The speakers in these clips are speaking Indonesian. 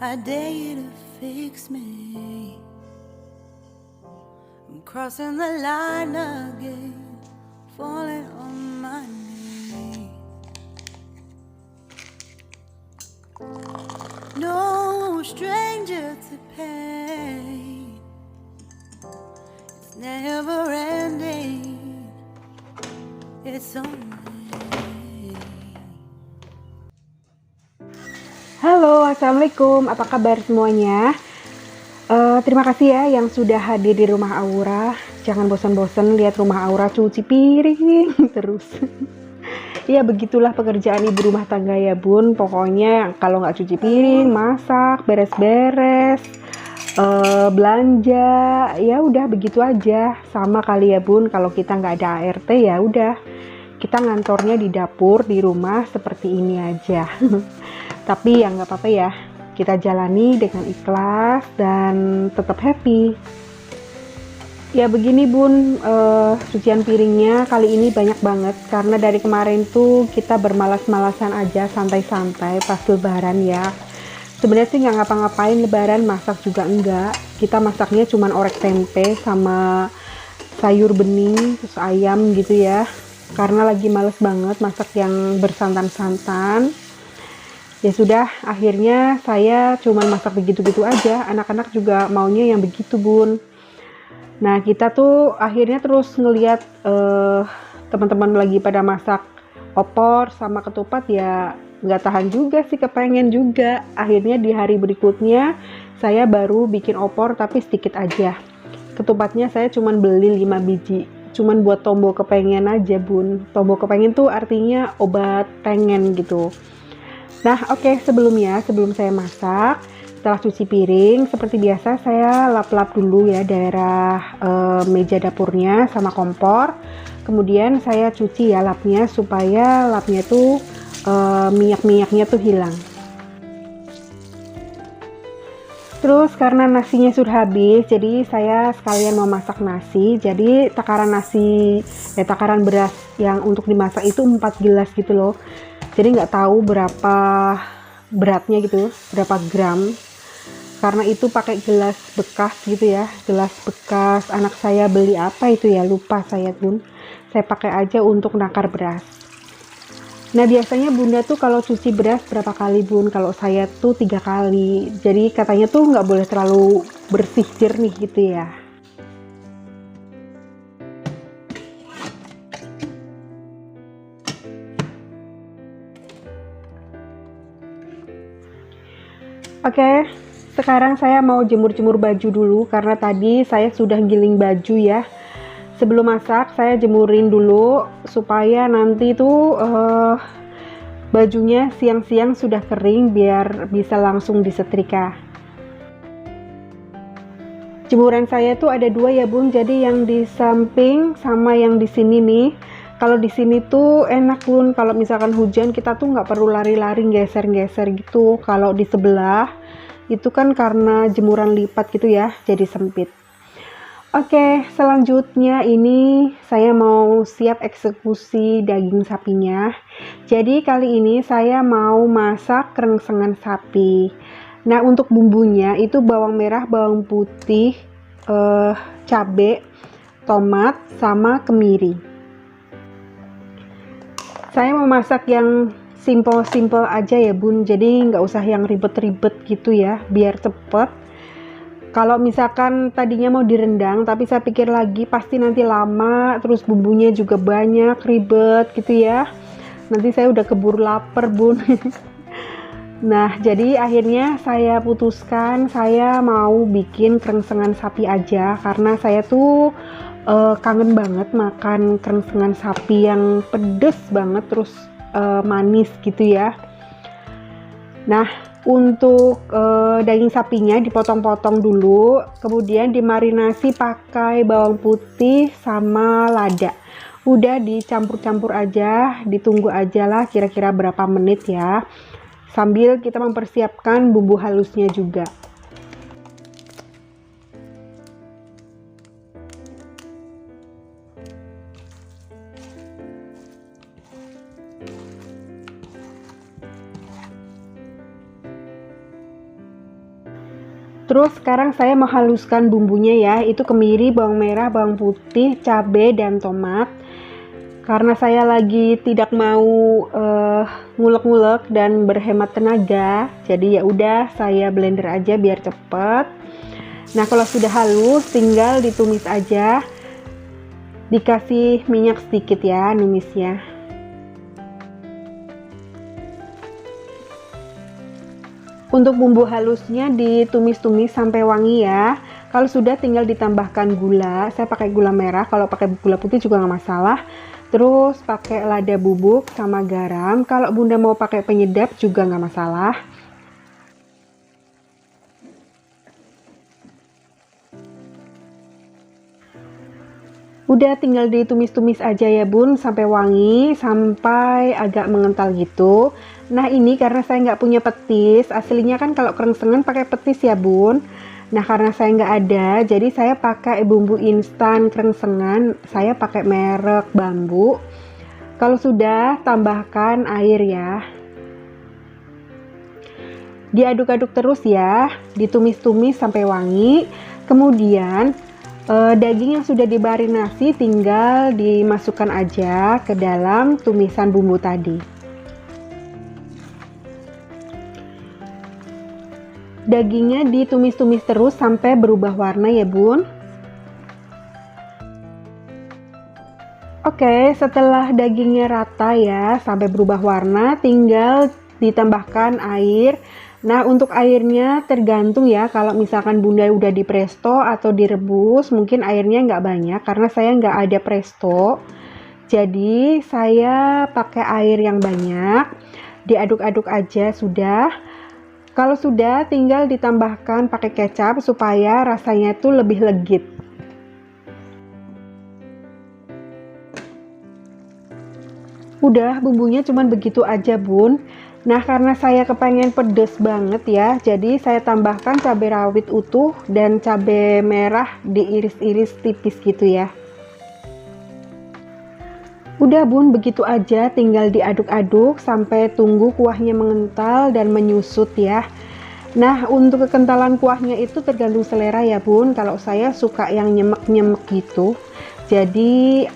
I dare you to fix me. I'm crossing the line again, falling on my knees. No stranger to pain, it's never ending, it's only. Halo, assalamualaikum. Apa kabar semuanya? Terima kasih ya yang sudah hadir di rumah Aura. Jangan bosan-bosan lihat rumah Aura cuci piring terus. Ya begitulah pekerjaan ibu rumah tangga ya bun. Pokoknya kalau nggak cuci piring, masak, beres-beres, belanja, ya udah begitu aja. Sama kali ya bun. Kalau kita nggak ada ART ya udah. Kita ngantornya di dapur di rumah seperti ini aja. Tapi ya nggak apa-apa ya, kita jalani dengan ikhlas dan tetap happy. Ya begini bun, cucian piringnya kali ini banyak banget karena dari kemarin tuh kita bermalas-malasan aja, santai-santai pas lebaran ya. Sebenarnya sih nggak ngapa-ngapain lebaran, masak juga enggak. Kita masaknya cuman orek tempe sama sayur bening, terus ayam gitu ya. Karena lagi males banget masak yang bersantan-santan. Ya sudah, akhirnya saya cuma masak begitu-begitu aja. Anak-anak juga maunya yang begitu bun. Nah kita tuh akhirnya terus ngeliat teman-teman lagi pada masak opor sama ketupat, ya nggak tahan juga sih, kepengen juga. Akhirnya di hari berikutnya saya baru bikin opor tapi sedikit aja. Ketupatnya saya cuma beli 5 biji. Cuman buat tombol kepengen aja bun. Tombol kepengen tuh artinya obat pengen gitu. Nah oke, sebelum saya masak, setelah cuci piring, seperti biasa saya lap-lap dulu ya daerah meja dapurnya sama kompor. Kemudian saya cuci ya lapnya supaya lapnya tuh minyak-minyaknya tuh hilang. Terus karena nasinya sudah habis, jadi saya sekalian mau masak nasi. Jadi takaran beras yang untuk dimasak itu 4 gelas gitu loh. Jadi nggak tahu berapa beratnya gitu, berapa gram. Karena itu pakai gelas bekas gitu ya, gelas bekas anak saya beli apa itu ya, lupa saya bun. Saya pakai aja untuk nakar beras. Nah biasanya bunda tuh kalau cuci beras berapa kali bun? Kalau saya tuh 3 kali. Jadi katanya tuh nggak boleh terlalu bersih jernih gitu ya. Oke, sekarang saya mau jemur-jemur baju dulu karena tadi saya sudah giling baju ya. Sebelum masak saya jemurin dulu supaya nanti tuh bajunya siang-siang sudah kering biar bisa langsung disetrika. Jemuran saya tuh ada 2 ya bun, jadi yang di samping sama yang di sini nih. Kalau di sini tuh enak bun, kalau misalkan hujan kita tuh nggak perlu lari-lari geser-geser gitu. Kalau di sebelah itu kan karena jemuran lipat gitu ya, jadi sempit. Oke, selanjutnya ini saya mau siap eksekusi daging sapinya. Jadi kali ini saya mau masak krengsengan sapi. Nah untuk bumbunya itu bawang merah, bawang putih, cabai, tomat, sama kemiri. Saya mau masak yang simple-simple aja ya bun, jadi nggak usah yang ribet-ribet gitu ya, biar cepet. Kalau misalkan tadinya mau direndang, tapi saya pikir lagi pasti nanti lama, terus bumbunya juga banyak, ribet gitu ya. Nanti saya udah keburu lapar bun. Nah jadi akhirnya saya putuskan saya mau bikin krengsengan sapi aja, karena saya tuh kangen banget makan krengsengan sapi yang pedes banget terus manis gitu ya. Nah untuk daging sapinya dipotong-potong dulu, kemudian dimarinasi pakai bawang putih sama lada. Udah dicampur-campur aja, ditunggu aja lah kira-kira berapa menit ya, sambil kita mempersiapkan bumbu halusnya juga. Terus sekarang saya mau haluskan bumbunya ya, itu kemiri, bawang merah, bawang putih, cabai, dan tomat. Karena saya lagi tidak mau ngulek-ngulek dan berhemat tenaga, jadi ya udah saya blender aja biar cepet. Nah kalau sudah halus tinggal ditumis aja, dikasih minyak sedikit ya numisnya. Untuk bumbu halusnya ditumis-tumis sampai wangi ya. Kalau sudah tinggal ditambahkan gula. Saya pakai gula merah, kalau pakai gula putih juga nggak masalah. Terus pakai lada bubuk sama garam. Kalau bunda mau pakai penyedap juga nggak masalah. Udah tinggal ditumis-tumis aja ya bun sampai wangi, sampai agak mengental gitu. Nah ini karena saya nggak punya petis, aslinya kan kalau krengsengan pakai petis ya bun. Nah karena saya nggak ada, jadi saya pakai bumbu instan krengsengan, saya pakai merek Bambu. Kalau sudah tambahkan air ya. Diaduk-aduk terus ya, ditumis-tumis sampai wangi. Kemudian daging yang sudah dimarinasi tinggal dimasukkan aja ke dalam tumisan bumbu tadi. Dagingnya ditumis-tumis terus sampai berubah warna ya bun. Oke, setelah dagingnya rata ya sampai berubah warna, tinggal ditambahkan air. Nah untuk airnya tergantung ya, kalau misalkan bunda udah di presto atau direbus mungkin airnya nggak banyak karena saya nggak ada presto, jadi saya pakai air yang banyak. Diaduk-aduk aja sudah. Kalau sudah tinggal ditambahkan pakai kecap supaya rasanya itu lebih legit. Udah, bumbunya cuman begitu aja bun. Nah karena saya kepengen pedes banget ya, jadi saya tambahkan cabai rawit utuh dan cabai merah diiris-iris tipis gitu ya. Udah bun, begitu aja, tinggal diaduk-aduk sampai tunggu kuahnya mengental dan menyusut ya. Nah untuk kekentalan kuahnya itu tergantung selera ya bun, kalau saya suka yang nyemek-nyemek gitu. Jadi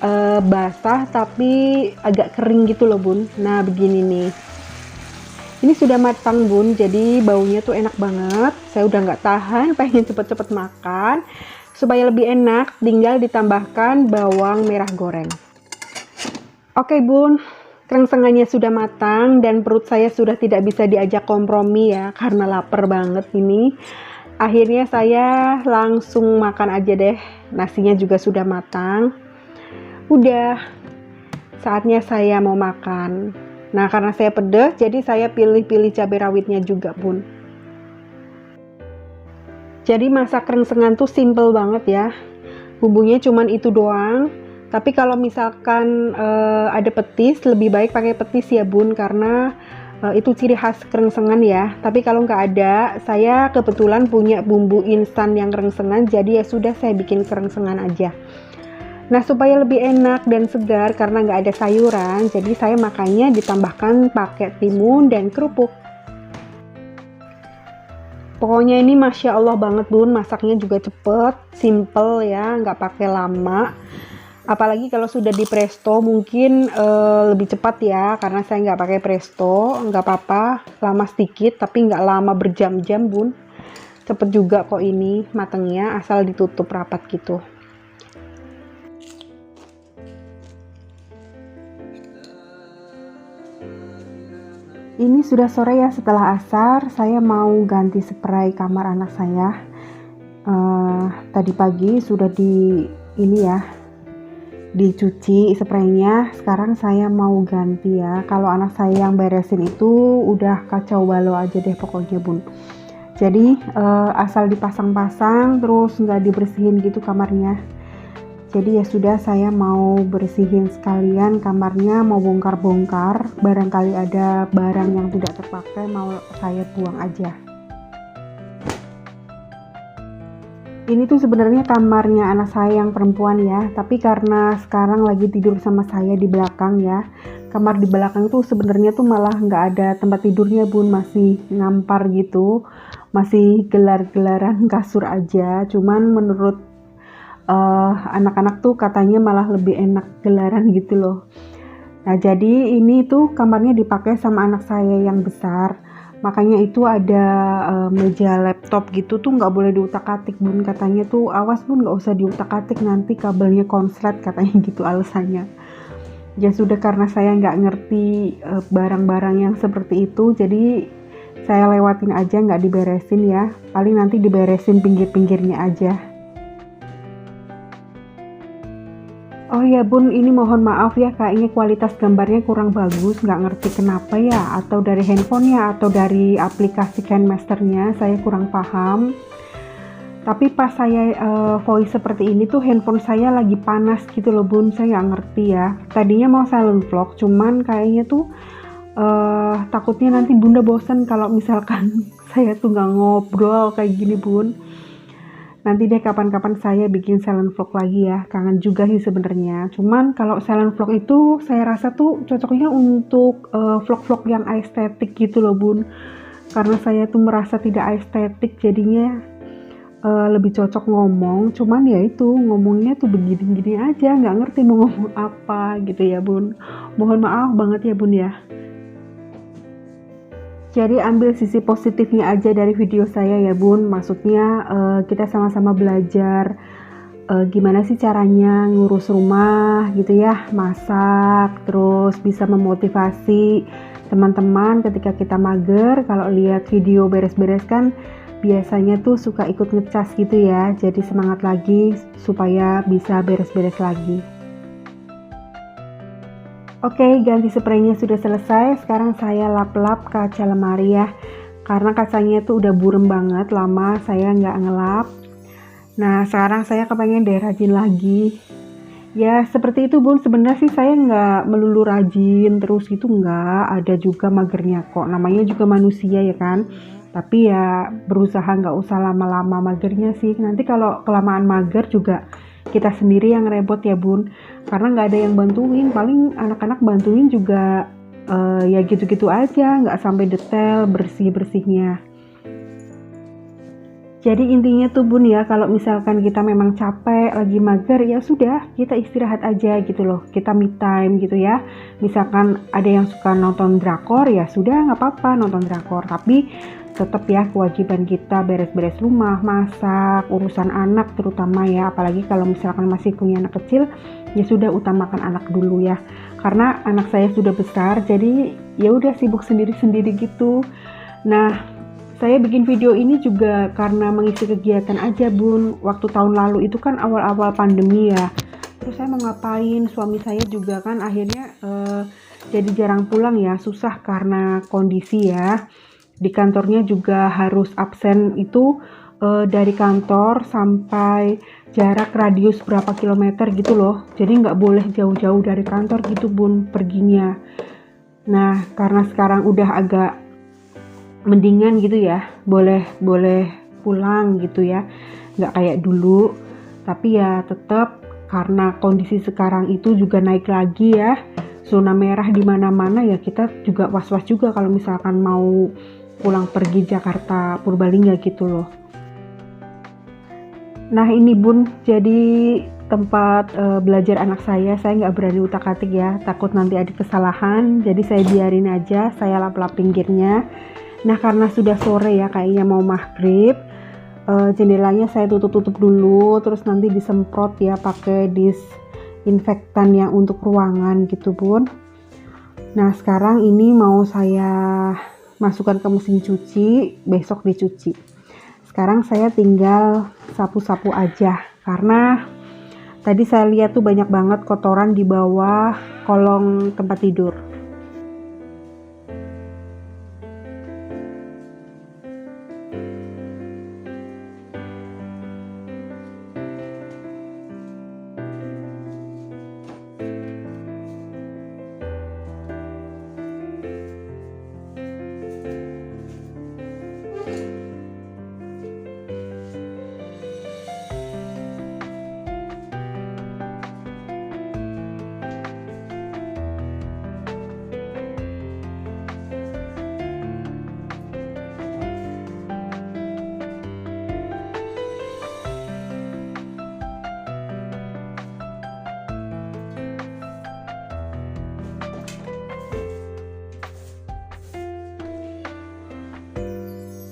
basah tapi agak kering gitu loh bun. Nah begini nih. Ini sudah matang bun, jadi baunya tuh enak banget. Saya udah nggak tahan, pengen cepet-cepet makan. Supaya lebih enak, tinggal ditambahkan bawang merah goreng. Oke bun, krengsengannya sudah matang dan perut saya sudah tidak bisa diajak kompromi ya, karena lapar banget ini. Akhirnya saya langsung makan aja deh, nasinya juga sudah matang. Udah, saatnya saya mau makan. Nah karena saya pedas, jadi saya pilih-pilih cabai rawitnya juga bun. Jadi masak krengsengan tuh simple banget ya. Bumbunya cuman itu doang. Tapi kalau misalkan ada petis, lebih baik pakai petis ya bun, karena itu ciri khas krengsengan ya. Tapi kalau nggak ada, saya kebetulan punya bumbu instan yang krengsengan, jadi ya sudah saya bikin krengsengan aja. Nah supaya lebih enak dan segar karena nggak ada sayuran, jadi saya makannya ditambahkan pakai timun dan kerupuk. Pokoknya ini Masya Allah banget bun, masaknya juga cepet, simple ya, nggak pakai lama. Apalagi kalau sudah di presto mungkin lebih cepat ya, karena saya nggak pakai presto, nggak apa-apa, lama sedikit tapi nggak lama berjam-jam bun. Cepet juga kok ini matangnya, asal ditutup rapat gitu. Ini sudah sore ya, setelah asar saya mau ganti spray kamar anak saya. Tadi pagi sudah dicuci spraynya, sekarang saya mau ganti ya. Kalau anak saya yang beresin itu udah kacau balau aja deh pokoknya bun. Jadi asal dipasang-pasang terus nggak dibersihin gitu kamarnya. Jadi ya sudah, saya mau bersihin sekalian kamarnya, mau bongkar-bongkar, barangkali ada barang yang tidak terpakai mau saya buang aja. Ini tuh sebenarnya kamarnya anak saya yang perempuan ya, tapi karena sekarang lagi tidur sama saya di belakang ya, kamar di belakang tuh sebenarnya tuh malah nggak ada tempat tidurnya bun, masih ngampar gitu. masih gelar-gelaran kasur aja. Cuman menurut anak-anak tuh katanya malah lebih enak gelaran gitu loh. Nah, jadi ini tuh kamarnya dipakai sama anak saya yang besar. Makanya itu ada meja laptop gitu tuh nggak boleh diutak-atik bun, katanya tuh awas bun nggak usah diutak-atik nanti kabelnya konslet katanya gitu alasannya. Ya sudah, karena saya nggak ngerti barang-barang yang seperti itu, jadi saya lewatin aja, nggak diberesin ya, paling nanti diberesin pinggir-pinggirnya aja. Oh ya bun, ini mohon maaf ya, kayaknya kualitas gambarnya kurang bagus, nggak ngerti kenapa ya, atau dari handphonenya atau dari aplikasi KineMasternya, saya kurang paham. Tapi pas saya voice seperti ini tuh handphone saya lagi panas gitu loh bun, saya nggak ngerti ya. Tadinya mau silent vlog, cuman kayaknya tuh takutnya nanti bunda bosen kalau misalkan saya tuh nggak ngobrol kayak gini bun. Nanti deh kapan-kapan saya bikin silent vlog lagi ya, kangen juga sih sebenarnya. Cuman kalau silent vlog itu saya rasa tuh cocoknya untuk vlog-vlog yang estetik gitu loh bun. Karena saya tuh merasa tidak estetik, jadinya lebih cocok ngomong. Cuman ya itu ngomongnya tuh begini-gini aja, nggak ngerti mau ngomong apa gitu ya bun. Mohon maaf banget ya bun ya. Jadi ambil sisi positifnya aja dari video saya ya bun, maksudnya kita sama-sama belajar gimana sih caranya ngurus rumah gitu ya, masak, terus bisa memotivasi teman-teman ketika kita mager. Kalau lihat video beres-beres kan biasanya tuh suka ikut ngecas gitu ya, jadi semangat lagi supaya bisa beres-beres lagi. Oke, ganti spraynya sudah selesai. Sekarang saya lap-lap kaca lemari ya, karena kacanya tuh udah burem banget, lama saya nggak ngelap. Nah, sekarang saya kepengen deh rajin lagi. Ya, seperti itu bun, sebenarnya sih saya nggak melulu rajin terus gitu, nggak. Ada juga magernya kok, namanya juga manusia ya kan. Tapi ya berusaha nggak usah lama-lama magernya sih. Nanti kalau kelamaan mager juga kita sendiri yang repot ya bun, karena nggak ada yang bantuin, paling anak-anak bantuin juga ya gitu-gitu aja, nggak sampai detail bersih-bersihnya. Jadi intinya tuh bun ya, kalau misalkan kita memang capek, lagi mager, ya sudah kita istirahat aja gitu loh, kita me time gitu ya. Misalkan ada yang suka nonton drakor, ya sudah nggak apa-apa nonton drakor, tapi tetap ya kewajiban kita beres-beres rumah, masak, urusan anak terutama ya, apalagi kalau misalkan masih punya anak kecil, ya sudah utamakan anak dulu ya. Karena anak saya sudah besar, jadi ya udah sibuk sendiri-sendiri gitu. Nah, saya bikin video ini juga karena mengisi kegiatan aja bun. Waktu tahun lalu itu kan awal-awal pandemi ya. Terus saya mau ngapain? Suami saya juga kan akhirnya jadi jarang pulang ya. Susah karena kondisi ya. Di kantornya juga harus absen itu dari kantor sampai jarak radius berapa kilometer gitu loh. Jadi nggak boleh jauh-jauh dari kantor gitu bun perginya. Nah, karena sekarang udah agak mendingan gitu ya, boleh pulang gitu ya, nggak kayak dulu. Tapi ya tetap karena kondisi sekarang itu juga naik lagi ya, zona merah di mana-mana ya, kita juga was-was juga kalau misalkan mau pulang pergi Jakarta Purbalingga gitu loh. Nah ini bun, jadi tempat belajar anak saya nggak berani utak-atik ya, takut nanti ada kesalahan, jadi saya biarin aja, saya lap-lap pinggirnya. Nah karena sudah sore ya, kayaknya mau maghrib, jendelanya saya tutup-tutup dulu, terus nanti disemprot ya pakai disinfektan yang untuk ruangan gitu bun. Nah sekarang ini mau saya masukkan ke mesin cuci, besok dicuci. Sekarang saya tinggal sapu-sapu aja, karena tadi saya lihat tuh banyak banget kotoran di bawah kolong tempat tidur.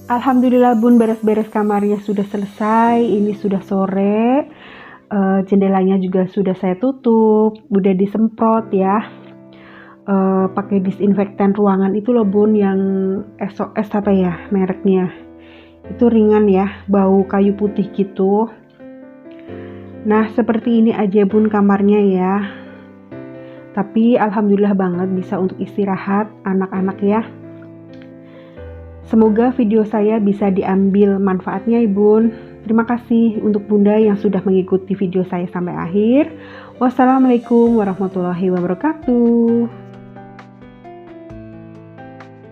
Alhamdulillah bun, beres-beres kamarnya sudah selesai. Ini sudah sore. Jendelanya juga sudah saya tutup, udah disemprot ya. Pakai disinfektan ruangan itu loh bun, yang SOS apa ya mereknya. Itu ringan ya, bau kayu putih gitu. Nah, seperti ini aja bun kamarnya ya. Tapi alhamdulillah banget bisa untuk istirahat anak-anak ya. Semoga video saya bisa diambil manfaatnya Ibu. Terima kasih untuk Bunda yang sudah mengikuti video saya sampai akhir. Wassalamualaikum warahmatullahi wabarakatuh.